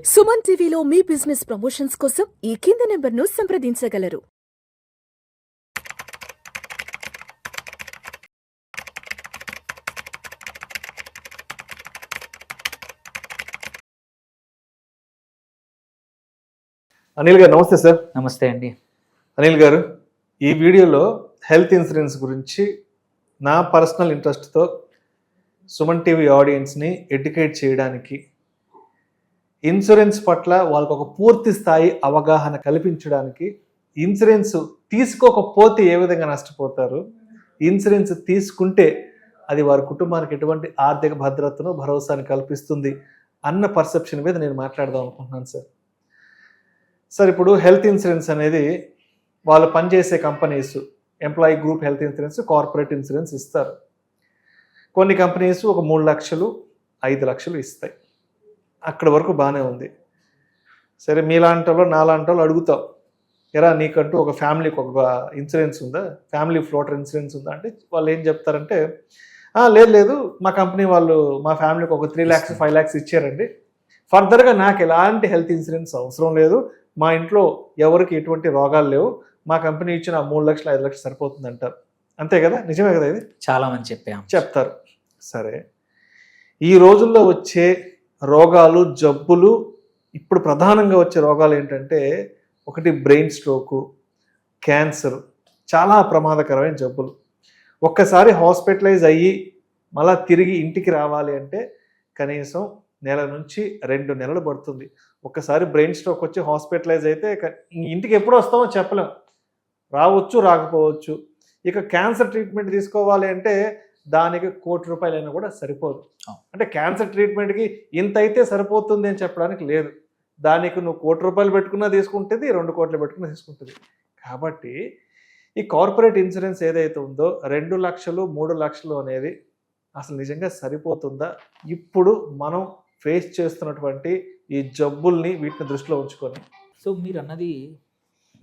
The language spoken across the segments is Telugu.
సుమన్ టీవీలో మీ బిజినెస్ ప్రమోషన్స్ కోసం ఈ కింది నెంబర్ను సంప్రదించగలరు. అనిల్ గారు నమస్తే సార్. నమస్తే అండి. అనిల్ గారు, ఈ వీడియోలో హెల్త్ ఇన్సూరెన్స్ గురించి నా పర్సనల్ ఇంట్రెస్ట్తో సుమన్ టీవీ ఆడియన్స్ని ఎడ్యుకేట్ చేయడానికి, ఇన్సూరెన్స్ పట్ల వాళ్ళకు ఒక పూర్తి స్థాయి అవగాహన కల్పించడానికి, ఇన్సూరెన్స్ తీసుకోకపోతే ఏ విధంగా నష్టపోతారు, ఇన్సూరెన్స్ తీసుకుంటే అది వారి కుటుంబానికి ఎటువంటి ఆర్థిక భద్రతను భరోసాని కల్పిస్తుంది అన్న పర్సెప్షన్ మీద నేను మాట్లాడదాం అనుకుంటున్నాను సార్. సార్, ఇప్పుడు హెల్త్ ఇన్సూరెన్స్ అనేది వాళ్ళు పనిచేసే companies employee group health insurance, corporate insurance ఇస్తారు. కొన్ని కంపెనీస్ ఒక 3 లక్షలు 5 లక్షలు ఇస్తాయి. అక్కడ వరకు బాగానే ఉంది. సరే, మీలాంటి వాళ్ళు నాలాంటి వాళ్ళు అడుగుతాం, ఎరా నీకంటూ ఒక ఫ్యామిలీకి ఒక ఇన్సూరెన్స్ ఉందా, ఫ్యామిలీ ఫ్లోటర్ ఇన్సూరెన్స్ ఉందా అంటే వాళ్ళు ఏం చెప్తారంటే, లేదు మా కంపెనీ వాళ్ళు మా ఫ్యామిలీకి ఒక 3 lakhs 5 lakhs ఇచ్చారండి, ఫర్దర్గా నాకు ఎలాంటి హెల్త్ ఇన్సూరెన్స్ అవసరం లేదు, మా ఇంట్లో ఎవరికి ఎటువంటి రోగాలు లేవు, మా కంపెనీ ఇచ్చిన 3 లక్షలు 5 లక్షలు సరిపోతుంది అంటారు. అంతే కదా? నిజమే కదా? ఇది చాలా మంది చెప్తారు. సరే, ఈ రోజుల్లో వచ్చే రోగాలు, జబ్బులు, ఇప్పుడు ప్రధానంగా వచ్చే రోగాలు ఏంటంటే, ఒకటి బ్రెయిన్ స్ట్రోకు, క్యాన్సర్, చాలా ప్రమాదకరమైన జబ్బులు. ఒక్కసారి హాస్పిటలైజ్ అయ్యి మళ్ళీ తిరిగి ఇంటికి రావాలి అంటే కనీసం 1 నుంచి 2 నెలలు పడుతుంది. ఒక్కసారి బ్రెయిన్ స్ట్రోక్ వచ్చి హాస్పిటలైజ్ అయితే ఇంటికి ఎప్పుడు వస్తామో చెప్పలేం, రావచ్చు రాకపోవచ్చు. ఇక క్యాన్సర్ ట్రీట్మెంట్ తీసుకోవాలి అంటే దానికి 1 కోటి రూపాయలైనా కూడా సరిపోదు. అంటే క్యాన్సర్ ట్రీట్మెంట్కి ఇంత అయితే సరిపోతుంది అని చెప్పడానికి లేదు. దానికి నువ్వు 1 కోటి రూపాయలు పెట్టుకున్నా తీసుకుంటుంది, 2 కోట్లు పెట్టుకున్నా తీసుకుంటుంది. కాబట్టి ఈ కార్పొరేట్ ఇన్సూరెన్స్ ఏదైతే ఉందో 2 లక్షలు 3 లక్షలు అనేది అసలు నిజంగా సరిపోతుందా? ఇప్పుడు మనం ఫేస్ చేస్తున్నటువంటి ఈ జబ్బుల్ని వీటిని దృష్టిలో ఉంచుకొని. సో మీరు అన్నది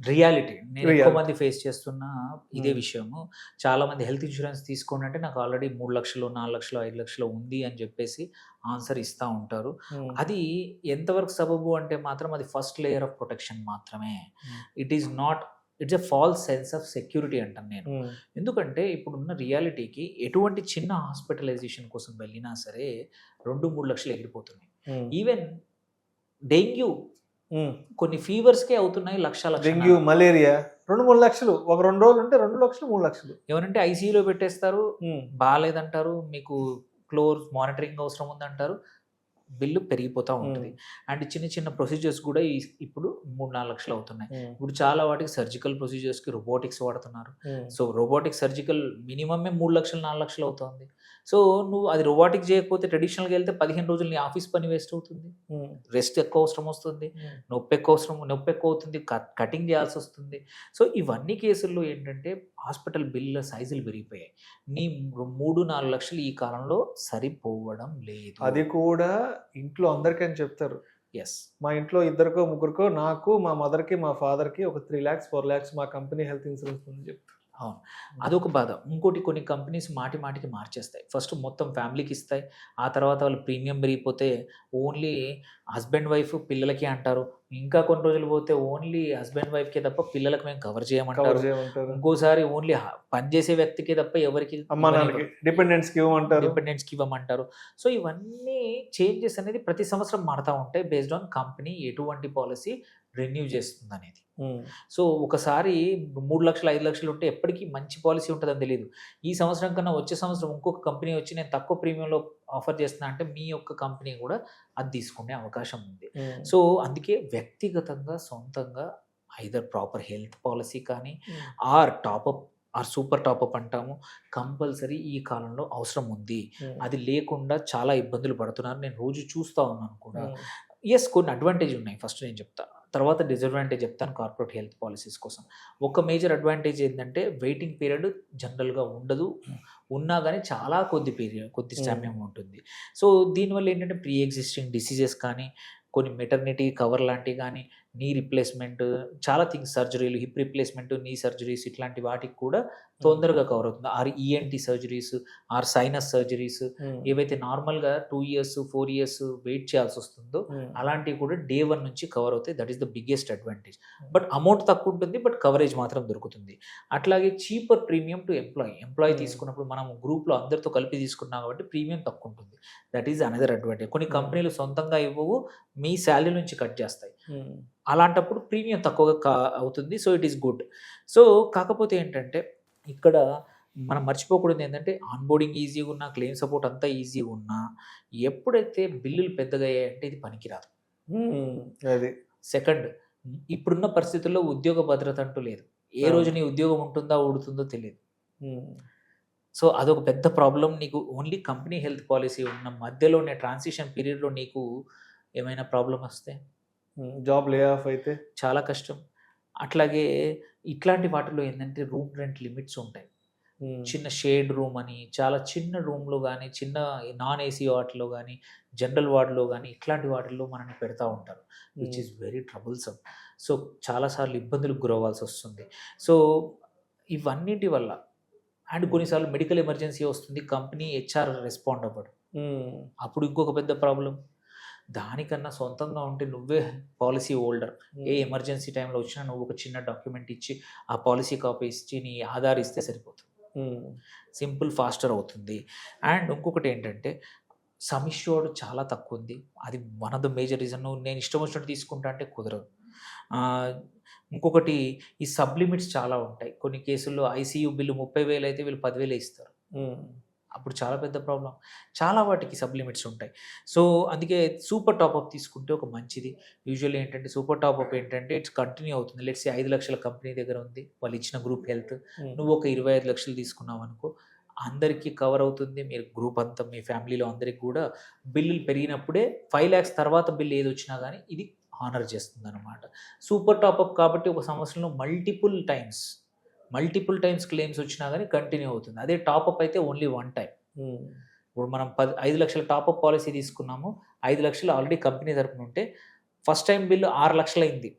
రియాలిటీ. నేను ఎక్కువ మంది ఫేస్ చేస్తున్న ఇదే విషయము. చాలా మంది హెల్త్ ఇన్సూరెన్స్ తీసుకోండి అంటే నాకు ఆల్రెడీ 3 లక్షలు 4 లక్షలు 5 లక్షలు ఉంది అని చెప్పేసి ఆన్సర్ ఇస్తూ ఉంటారు. అది ఎంతవరకు సబబు అంటే మాత్రం అది ఫస్ట్ లేయర్ ఆఫ్ ప్రొటెక్షన్ మాత్రమే. It's a false sense of security అంటాను నేను. ఎందుకంటే ఇప్పుడున్న రియాలిటీకి ఎటువంటి చిన్న హాస్పిటలైజేషన్ కోసం వెళ్ళినా సరే 2-3 లక్షలు ఎగిరిపోతున్నాయి. ఈవెన్ డెంగ్యూ కొన్ని ఫీవర్స్కే అవుతున్నాయి లక్షల. డెంగ్యూ, మలేరియా 2-3 లక్షలు, ఒక 2 రోజులు ఉంటే 2 లక్షలు 3 లక్షలు. ఏమనంటే ఐసీయూలో పెట్టేస్తారు, బాగాలేదంటారు, మీకు క్లోజ్ మానిటరింగ్ అవసరం ఉందంటారు, బిల్లు పెరిగిపోతూ ఉంటుంది. అండ్ చిన్న చిన్న ప్రొసీజర్స్ కూడా ఇప్పుడు 3-4 లక్షలు అవుతున్నాయి. ఇప్పుడు చాలా వాటికి సర్జికల్ ప్రొసీజర్స్కి రోబోటిక్స్ వాడుతున్నారు. సో రోబోటిక్ సర్జికల్ మినిమమే 3 లక్షలు 4 లక్షలు అవుతుంది. సో నువ్వు అది రోబోటిక్ చేయకపోతే ట్రెడిషనల్గా వెళ్తే 15 రోజులు నీ ఆఫీస్ పని వేస్ట్ అవుతుంది, రెస్ట్ ఎక్కువ అవసరం వస్తుంది, నొప్పి ఎక్కువ అవుతుంది, కటింగ్ చేయాల్సి వస్తుంది. సో ఇవన్నీ కేసుల్లో ఏంటంటే హాస్పిటల్ బిల్లు సైజులు పెరిగిపోయాయి. నీ 3-4 లక్షలు ఈ కాలంలో సరిపోవడం లేదు. అది కూడా ఇంట్లో అందరికని చెప్తారు. ఎస్, మా ఇంట్లో 2కో 3కో, నాకు, మా మదర్కి, మా ఫాదర్కి ఒక 3 lakhs 4 lakhs మా కంపెనీ హెల్త్ ఇన్సూరెన్స్ ఉందని చెప్తారు. అవును, అదొక బాధ. ఇంకోటి, కొన్ని కంపెనీస్ మాటికి మార్చేస్తాయి. ఫస్ట్ మొత్తం ఫ్యామిలీకి ఇస్తాయి, ఆ తర్వాత వాళ్ళు ప్రీమియం పెరిగిపోతే ఓన్లీ హస్బెండ్ వైఫ్ పిల్లలకి అంటారు. ఇంకా కొన్ని రోజులు పోతే ఓన్లీ హస్బెండ్ వైఫ్కే తప్ప పిల్లలకు మేము కవర్ చేయమంటారు. ఇంకోసారి ఓన్లీ పనిచేసే వ్యక్తికే తప్ప ఎవరికి డిపెండెంట్స్కి ఇవ్వమంటారు. సో ఇవన్నీ చేంజెస్ అనేది ప్రతి సంవత్సరం మారుతూ ఉంటాయి బేస్డ్ ఆన్ కంపెనీ ఎటువంటి పాలసీ రెన్యూ చేస్తుంది అనేది. సో ఒకసారి 3 లక్షలు 5 లక్షలు ఉంటే ఎప్పటికీ మంచి పాలసీ ఉంటుందని తెలియదు. ఈ సంవత్సరం కన్నా వచ్చే సంవత్సరం ఇంకొక కంపెనీ వచ్చి నేను తక్కువ ప్రీమియంలో ఆఫర్ చేస్తున్నా అంటే మీ యొక్క కంపెనీ కూడా అది తీసుకునే అవకాశం ఉంది. సో అందుకే వ్యక్తిగతంగా సొంతంగా ఐదర్ ప్రాపర్ హెల్త్ పాలసీ కానీ ఆర్ సూపర్ టాపప్ అంటాము, కంపల్సరీ ఈ కాలంలో అవసరం ఉంది. అది లేకుండా చాలా ఇబ్బందులు పడుతున్నారు, నేను రోజు చూస్తూ ఉన్నాను కూడా. ఎస్, కొన్ని అడ్వాంటేజ్ ఉన్నాయి, ఫస్ట్ నేను చెప్తా, తర్వాత డిసడ్వాంటేజ్ చెప్తాను కార్పొరేట్ హెల్త్ పాలసీస్ కోసం. ఒక మేజర్ అడ్వాంటేజ్ ఏంటంటే వెయిటింగ్ పీరియడ్ జనరల్గా ఉండదు, ఉన్నా కానీ చాలా కొద్ది సమయం ఉంటుంది. సో దీనివల్ల ఏంటంటే ప్రీ ఎగ్జిస్టింగ్ డిసీజెస్ కానీ, కొన్ని మెటర్నిటీ కవర్ లాంటివి కానీ, నీ రిప్లేస్మెంట్, చాలా థింగ్స్, సర్జరీలు, హిప్ రిప్లేస్మెంట్, నీ సర్జరీస్, ఇట్లాంటి వాటికి కూడా తొందరగా కవర్ అవుతుంది. Or ENT surgeries, or sinus surgeries, ఏవైతే నార్మల్గా 2 years 4 years వెయిట్ చేయాల్సి వస్తుందో అలాంటివి కూడా డే 1 నుంచి కవర్ అవుతాయి. That is the biggest advantage. But amount తక్కువ ఉంటుంది, బట్ కవరేజ్ మాత్రం దొరుకుతుంది. అట్లాగే చీపర్ ప్రీమియం టు ఎంప్లాయీ తీసుకున్నప్పుడు మనం గ్రూప్లో అందరితో కలిపి తీసుకున్నాం కాబట్టి ప్రీమియం తక్కువ ఉంటుంది. That is another advantage. కొన్ని కంపెనీలు సొంతంగా ఇవ్వవు, మీ శాలరీ నుంచి కట్ చేస్తాయి. అలాంటప్పుడు ప్రీమియం తక్కువగా అవుతుంది. So it is good. So కాకపోతే ఏంటంటే ఇక్కడ మనం మర్చిపోకూడదు ఏంటంటే ఆన్బోర్డింగ్ ఈజీగా ఉన్నా, క్లెయిమ్ సపోర్ట్ అంతా ఈజీగా ఉన్నా, ఎప్పుడైతే బిల్లులు పెద్దగా అయ్యాయంటే ఇది పనికిరాదు. అది సెకండ్, ఇప్పుడున్న పరిస్థితుల్లో ఉద్యోగ భద్రత అంటూ లేదు. ఏ రోజు నీ ఉద్యోగం ఉంటుందా ఊడుతుందో తెలియదు. సో అదొక పెద్ద ప్రాబ్లం. నీకు ఓన్లీ కంపెనీ హెల్త్ పాలసీ ఉన్న మధ్యలోనే ట్రాన్సిషన్ పీరియడ్లో నీకు ఏమైనా ప్రాబ్లం వస్తే, జాబ్ లే ఆఫ్ అయితే చాలా కష్టం. అట్లాగే ఇట్లాంటి వాటిలో ఏంటంటే రూమ్ రెంట్ లిమిట్స్ ఉంటాయి. చిన్న షేడ్ రూమ్ అని, చాలా చిన్న రూమ్లో కానీ, చిన్న నాన్ ఏసీ వాటిలో కానీ, జనరల్ వార్డులో కానీ, ఇట్లాంటి వాటిల్లో మనల్ని పెడతా ఉంటారు, which is very troublesome. So చాలాసార్లు ఇబ్బందులకు గురవ్వాల్సి వస్తుంది. సో ఇవన్నిటి వల్ల, అండ్ కొన్నిసార్లు మెడికల్ ఎమర్జెన్సీ వస్తుంది, కంపెనీ హెచ్ఆర్ రెస్పాండ్ అవ్వడు, అప్పుడు ఇంకొక పెద్ద ప్రాబ్లం. దానికన్నా సొంతంగా ఉంటే నువ్వే పాలసీ హోల్డర్, ఏ ఎమర్జెన్సీ టైంలో వచ్చినా నువ్వు ఒక చిన్న డాక్యుమెంట్ ఇచ్చి ఆ పాలసీ కాపీ ఇచ్చి నీ ఆధార్ ఇస్తే సరిపోతుంది. సింపుల్, ఫాస్టర్ అవుతుంది. అండ్ ఇంకొకటి ఏంటంటే సమ్ ఇష్యూడ్ చాలా తక్కువ ఉంది. అది one of the major reason. నేను ఇష్టం వచ్చినట్టు తీసుకుంటా అంటే కుదరదు. ఇంకొకటి, ఈ సబ్ లిమిట్స్ చాలా ఉంటాయి. కొన్ని కేసుల్లో ఐసీయూ బిల్లు 30,000 అయితే వీళ్ళు 10,000 ఇస్తారు. అప్పుడు చాలా పెద్ద ప్రాబ్లం. చాలా వాటికి సబ్ లిమిట్స్ ఉంటాయి. సో అందుకే సూపర్ టాప్అప్ తీసుకుంటే ఒక మంచిది. యూజువల్లీ ఏంటంటే సూపర్ టాప్అప్ ఏంటంటే ఇట్స్ కంటిన్యూ అవుతుంది. లెట్స్ 5 లక్షల కంపెనీ దగ్గర ఉంది, వాళ్ళు ఇచ్చిన గ్రూప్ హెల్త్, నువ్వు ఒక 25 లక్షలు తీసుకున్నావు అనుకో, అందరికీ కవర్ అవుతుంది. మీరు గ్రూప్ అంతా, మీ ఫ్యామిలీలో అందరికి కూడా బిల్లులు పెరిగినప్పుడే 5 lakhs తర్వాత బిల్ ఏది వచ్చినా కానీ ఇది హానర్ చేస్తుంది అనమాట. సూపర్ టాప్అప్ కాబట్టి ఒక సంవత్సరంలో మల్టిపుల్ టైమ్స్ క్లెయిమ్స్ వచ్చినా కానీ కంటిన్యూ అవుతుంది. అదే టాప్అప్ అయితే ఓన్లీ 1 time. ఇప్పుడు మనం 5 లక్షల టాప్అప్ పాలసీ తీసుకున్నాము, 5 లక్షలు ఆల్రెడీ కంపెనీ తరపున ఉంటే ఫస్ట్ టైం బిల్లు 6 లక్షలు అయింది,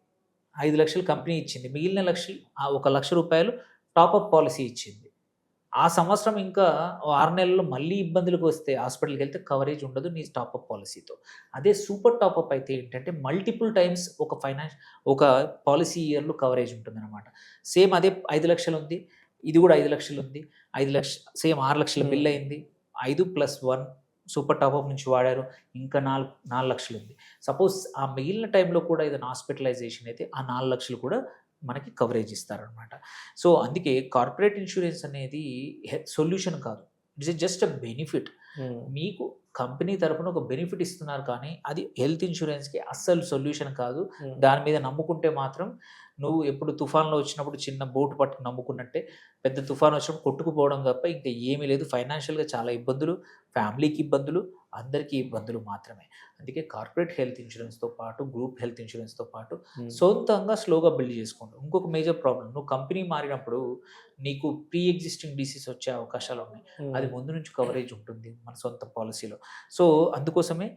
5 లక్షలు కంపెనీ ఇచ్చింది, మిగిలిన లక్షలు 1 లక్ష రూపాయలు టాప్అప్ పాలసీ ఇచ్చింది. ఆ సంవత్సరం ఇంకా 6 నెలల్లో మళ్ళీ ఇబ్బందులకు వస్తే హాస్పిటల్కి వెళ్తే కవరేజ్ ఉండదు నీ టాప్అప్ పాలసీతో. అదే సూపర్ టాప్అప్ అయితే ఏంటంటే మల్టిపుల్ టైమ్స్ ఒక పాలసీ ఇయర్లో కవరేజ్ ఉంటుంది అనమాట. సేమ్ అదే 5 లక్షలు ఉంది, ఇది కూడా 5 లక్షలు ఉంది, 5 లక్షలు సేమ్ 6 లక్షల బిల్ అయింది, 5+1 సూపర్ టాప్అప్ నుంచి వాడారు, ఇంకా 4 లక్షలు ఉంది. సపోజ్ ఆ మిగిలిన టైంలో కూడా ఏదైనా హాస్పిటలైజేషన్ అయితే ఆ 4 లక్షలు కూడా మనకి కవరేజ్ ఇస్తారనమాట. సో అందుకే కార్పొరేట్ ఇన్సూరెన్స్ అనేది సొల్యూషన్ కాదు, ఇట్స్ జస్ట్ అ బెనిఫిట్. మీకు కంపెనీ తరపున ఒక బెనిఫిట్ ఇస్తున్నారు, కానీ అది హెల్త్ ఇన్సూరెన్స్కి అస్సలు సొల్యూషన్ కాదు. దాని మీద నమ్ముకుంటే మాత్రం నువ్వు ఎప్పుడు తుఫాన్లో వచ్చినప్పుడు చిన్న బోటు పట్టుకు నమ్ముకున్నట్టే, పెద్ద తుఫాన్ వచ్చినప్పుడు కొట్టుకుపోవడం తప్ప ఇంకా ఏమీ లేదు. ఫైనాన్షియల్గా చాలా ఇబ్బందులు, ఫ్యామిలీకి ఇబ్బందులు, అందరికీ ఇబ్బందులు మాత్రమే. అందుకే కార్పొరేట్ హెల్త్ ఇన్సూరెన్స్తో పాటు, గ్రూప్ హెల్త్ ఇన్సూరెన్స్తో పాటు సొంతంగా స్లోగా బిల్డ్ చేసుకుంటావు. ఇంకొక మేజర్ ప్రాబ్లం, నువ్వు కంపెనీ మారినప్పుడు నీకు ప్రీ ఎగ్జిస్టింగ్ డిసీజ్ వచ్చే అవకాశాలు ఉన్నాయి. అది ముందు నుంచి కవరేజ్ ఉంటుంది మన సొంత పాలసీలో. సో అందుకోసమే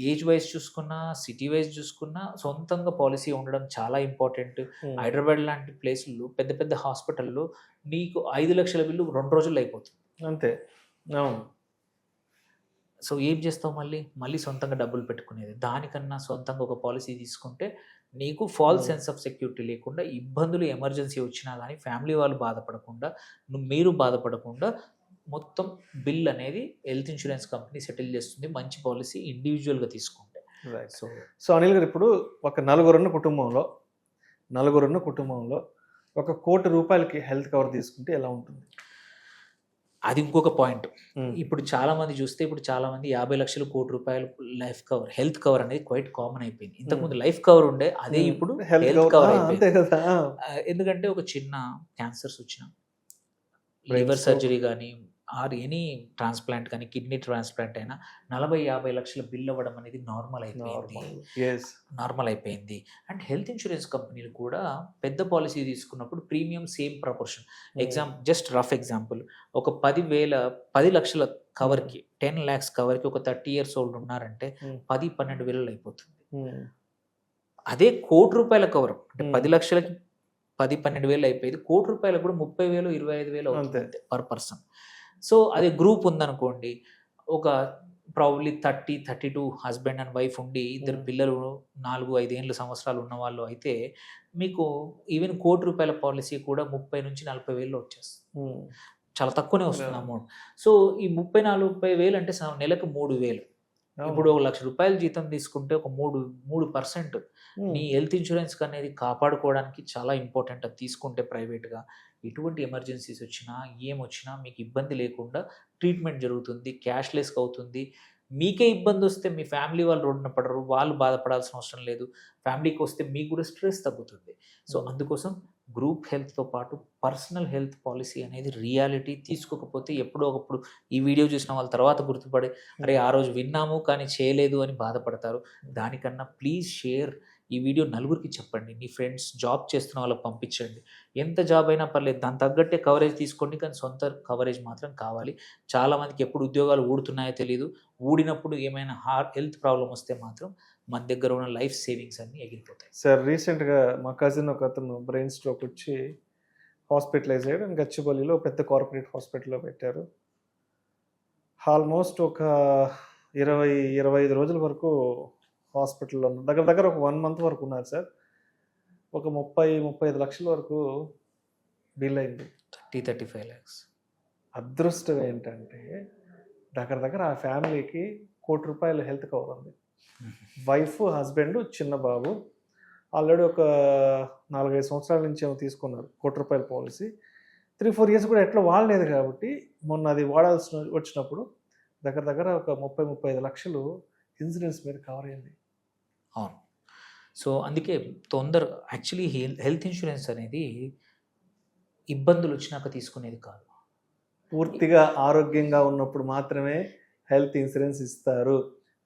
ఏజ్ వైజ్ చూసుకున్నా, సిటీ వైజ్ చూసుకున్నా సొంతంగా పాలసీ ఉండడం చాలా ఇంపార్టెంట్. హైదరాబాద్ లాంటి ప్లేసుల్లో పెద్ద పెద్ద హాస్పిటల్లో నీకు 5 లక్షల బిల్లు 2 రోజుల్లో అయిపోతుంది అంతే. అవును. సో ఏం చేస్తావు, మళ్ళీ సొంతంగా డబ్బులు పెట్టుకునేది. దానికన్నా సొంతంగా ఒక పాలసీ తీసుకుంటే నీకు ఫాల్స్ సెన్స్ ఆఫ్ సెక్యూరిటీ లేకుండా, ఇబ్బందులు ఎమర్జెన్సీ వచ్చినా కానీ ఫ్యామిలీ వాళ్ళు బాధపడకుండా, మీరు బాధపడకుండా మొత్తం బిల్ అనేది హెల్త్ ఇన్సూరెన్స్ కంపెనీ సెటిల్ చేస్తుంది. మంచి పాలసీ ఇండివిజువల్గా తీసుకుంటే. సో అనిల్ గారు, ఇప్పుడు ఒక నలుగురున్న కుటుంబంలో 1 కోటి రూపాయలకి హెల్త్ కవర్ తీసుకుంటే ఎలా ఉంటుంది? అది ఇంకొక పాయింట్. ఇప్పుడు చాలా మంది చూస్తే, ఇప్పుడు చాలా మంది 50 లక్షలు, 1 కోటి రూపాయలు లైఫ్ కవర్, హెల్త్ కవర్ అనేది క్వైట్ కామన్ అయిపోయింది. ఇంతకుముందు లైఫ్ కవర్ ఉండే, అదే ఇప్పుడు హెల్త్ కవర్ అయిపోయింది. ఎందుకంటే ఒక చిన్న క్యాన్సర్స్ వచ్చిన, లివర్ సర్జరీ కానీ, ఆర్ ఎనీ ట్రాన్స్ప్లాంట్ కానీ, కిడ్నీ ట్రాన్స్ప్లాంట్ అయినా 40-50 లక్షల బిల్ అవ్వడం అనేది నార్మల్ అయిపోయింది. అండ్ హెల్త్ ఇన్సూరెన్స్ కంపెనీలు కూడా పెద్ద పాలసీ తీసుకున్నప్పుడు premium same proportion. Just rough example, ఒక 10 లక్షల కవర్కి, 10 lakhs కవర్కి ఒక 30 years old ఉన్నారంటే 10-12 వేలలో అయిపోతుంది. అదే ₹1,00,00,000 కవర్ అంటే Hmm. 10 లక్షలకి 10-12 అయిపోయేది ₹1,00,00,000 కూడా 30,000 25,000 అవుతుంది అంతే. Per person. సో అదే గ్రూప్ ఉందనుకోండి, ఒక ప్రాబబ్లీ 30-32 హస్బెండ్ అండ్ వైఫ్ ఉండి ఇద్దరు పిల్లలు 4-5 సంవత్సరాలు ఉన్న వాళ్ళు అయితే మీకు ఈవెన్ ₹1,00,00,000 పాలసీ కూడా 30,000-40,000 వచ్చేస్తుంది. Hmm. చాలా తక్కువనే వస్తుంది Yeah. అమౌంట్. సో ఈ 30,000-40,000 అంటే నెలకు 3,000. ఇప్పుడు అవును. ₹1,00,000 జీతం తీసుకుంటే ఒక 3% Hmm. నీ హెల్త్ ఇన్సూరెన్స్ అనేది కాపాడుకోవడానికి చాలా ఇంపార్టెంట్. అది తీసుకుంటే ప్రైవేట్‌గా ఎటువంటి ఎమర్జెన్సీస్ వచ్చినా, ఏమొచ్చినా మీకు ఇబ్బంది లేకుండా ట్రీట్మెంట్ జరుగుతుంది. క్యాష్‌లెస్‌గా అవుతుంది. మీకే ఇబ్బందొస్తే మీ ఫ్యామిలీ వాళ్ళు రోడ్డున పడరు. వాళ్ళు బాధపడాల్సిన అవసరం లేదు. ఫ్యామిలీకి వస్తే మీకు కూడా స్ట్రెస్ తగ్గుతుంది. So Hmm. అందుకోసం గ్రూప్ హెల్త్‌తో పాటు పర్సనల్ హెల్త్ పాలిసీ అనేది రియాలిటీ. తీసుకోకపోతే ఎప్పుడో ఒకప్పుడు ఈ వీడియో చూసిన వాళ్ళ తర్వాత గుర్తుపడి అరే ఆ రోజు విన్నాము కానీ చేయలేదు అని బాధపడతారు. దానికన్నా ప్లీజ్ షేర్. ఈ వీడియో నలుగురికి చెప్పండి. నీ ఫ్రెండ్స్ జాబ్ చేస్తున్న వాళ్ళకి పంపించండి. ఎంత జాబ్ అయినా పర్లేదు, దానికి తగ్గట్టే కవరేజ్ తీసుకోండి, కానీ సొంత కవరేజ్ మాత్రం కావాలి. చాలామందికి ఎప్పుడు ఉద్యోగాలు ఊడుతున్నాయో తెలీదు. ఊడినప్పుడు ఏమైనా హెల్త్ ప్రాబ్లమ్ వస్తే మాత్రం మన దగ్గర ఉన్న లైఫ్ సేవింగ్స్ అన్నీ ఎగిరిపోతాయి. సార్ రీసెంట్గా మా కజిన్ ఒక అతను బ్రెయిన్ స్ట్రోక్ వచ్చి హాస్పిటలైజ్ అయ్యాడు. గచ్చిబౌలిలో పెద్ద కార్పొరేట్ హాస్పిటల్లో పెట్టారు. ఆల్మోస్ట్ ఒక 20-25 రోజుల వరకు హాస్పిటల్లో ఉన్నారు. దగ్గర దగ్గర ఒక 1 మంత్ వరకు ఉన్నారు సార్. ఒక 30-35 లక్షల వరకు బిల్ అయింది. 30-35 lakhs. అదృష్టం ఏంటంటే దగ్గర దగ్గర ఆ ఫ్యామిలీకి ₹1,00,00,000 హెల్త్ కవర్ ఉంది. వైఫ్, హస్బెండ్, చిన్న బాబు. ఆల్రెడీ ఒక 4-5 సంవత్సరాల నుంచి ఏమో తీసుకున్నారు ₹1,00,00,000 పాలసీ. 3-4 ఇయర్స్ కూడా ఎట్లా వాడలేదు కాబట్టి మొన్న అది వాడాల్సిన వచ్చినప్పుడు దగ్గర దగ్గర ఒక 30-35 లక్షలు ఇన్సూరెన్స్ మీద కవర్ అయింది. అవును. సో అందుకే యాక్చువల్లీ హెల్త్ ఇన్సూరెన్స్ అనేది ఇబ్బందులు వచ్చినాక తీసుకునేది కాదు. పూర్తిగా ఆరోగ్యంగా ఉన్నప్పుడు మాత్రమే హెల్త్ ఇన్సూరెన్స్ ఇస్తారు.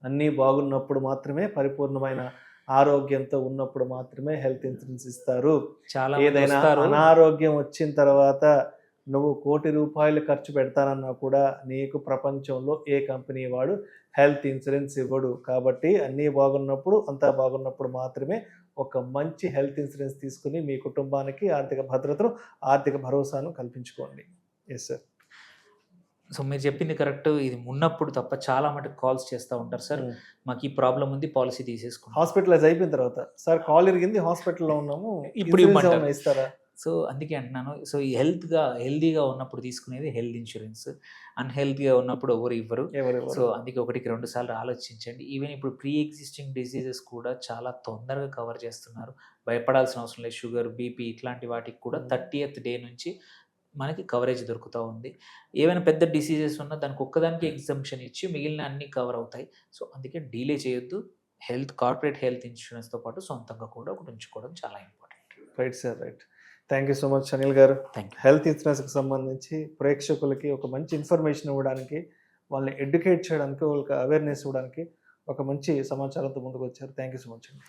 అన్నీ బాగున్నప్పుడు మాత్రమే, పరిపూర్ణమైన ఆరోగ్యంతో ఉన్నప్పుడు మాత్రమే హెల్త్ ఇన్సూరెన్స్ ఇస్తారు. చాలా ఏదైనా అనారోగ్యం వచ్చిన తర్వాత నువ్వు ₹1,00,00,000 ఖర్చు పెడతానన్నా కూడా నీకు ప్రపంచంలో ఏ కంపెనీ వాడు హెల్త్ ఇన్సూరెన్స్ ఇవ్వడు. కాబట్టి అన్నీ బాగున్నప్పుడు, అంతా బాగున్నప్పుడు మాత్రమే ఒక మంచి హెల్త్ ఇన్సూరెన్స్ తీసుకుని మీ కుటుంబానికి ఆర్థిక భద్రతను, ఆర్థిక భరోసాను కల్పించుకోండి. Yes sir. సో మీరు చెప్పింది కరెక్ట్. ఇది ఉన్నప్పుడు తప్ప చాలా మటుకు కాల్స్ చేస్తూ ఉంటారు సార్, మాకు ఈ ప్రాబ్లం ఉంది, పాలసీ తీసేసుకున్నాం. హాస్పిటలైజ్ అయిపోయిన తర్వాత సార్ కాల్ ఇరిగింది, హాస్పిటల్లో ఉన్నాము, ఇప్పుడు ఇన్సూరెన్స్ ఇవ్వమంటారు. ఏమైనా ఇస్తారా? సో అందుకే అంటున్నాను. సో ఈ హెల్తీగా ఉన్నప్పుడు తీసుకునేది హెల్త్ ఇన్సూరెన్స్. అన్హెల్తీగా ఉన్నప్పుడు ఎవరు ఇవ్వరు. సో అందుకే 1-2 సార్లు ఆలోచించండి. ఈవెన్ ఇప్పుడు ప్రీ ఎగ్జిస్టింగ్ డిసీజెస్ కూడా చాలా తొందరగా కవర్ చేస్తున్నారు. భయపడాల్సిన అవసరం లేదు. షుగర్, బీపీ ఇట్లాంటి వాటికి కూడా 30th డే నుంచి మనకి కవరేజ్ దొరుకుతూ ఉంది. ఏమైనా పెద్ద డిసీజెస్ ఉన్నా దానికి ఒక్కదానికి ఎగ్జంప్షన్ ఇచ్చి మిగిలిన అన్ని కవర్ అవుతాయి. సో అందుకే డీలే చేయొద్దు. కార్పొరేట్ హెల్త్ ఇన్సూరెన్స్తో పాటు సొంతంగా కూడా ఒకటి ఉంచుకోవడం చాలా important. Right sir, right. Thank you so much Anil garu. Thank you. Health ఇన్సూరెన్స్కి సంబంధించి ప్రేక్షకులకి ఒక మంచి ఇన్ఫర్మేషన్ ఇవ్వడానికి, వాళ్ళని ఎడ్యుకేట్ చేయడానికి, వాళ్ళకి అవేర్నెస్ ఇవ్వడానికి ఒక మంచి సమాచారంతో ముందుకు వచ్చారు. థ్యాంక్ యూ సో మచ్ అండి.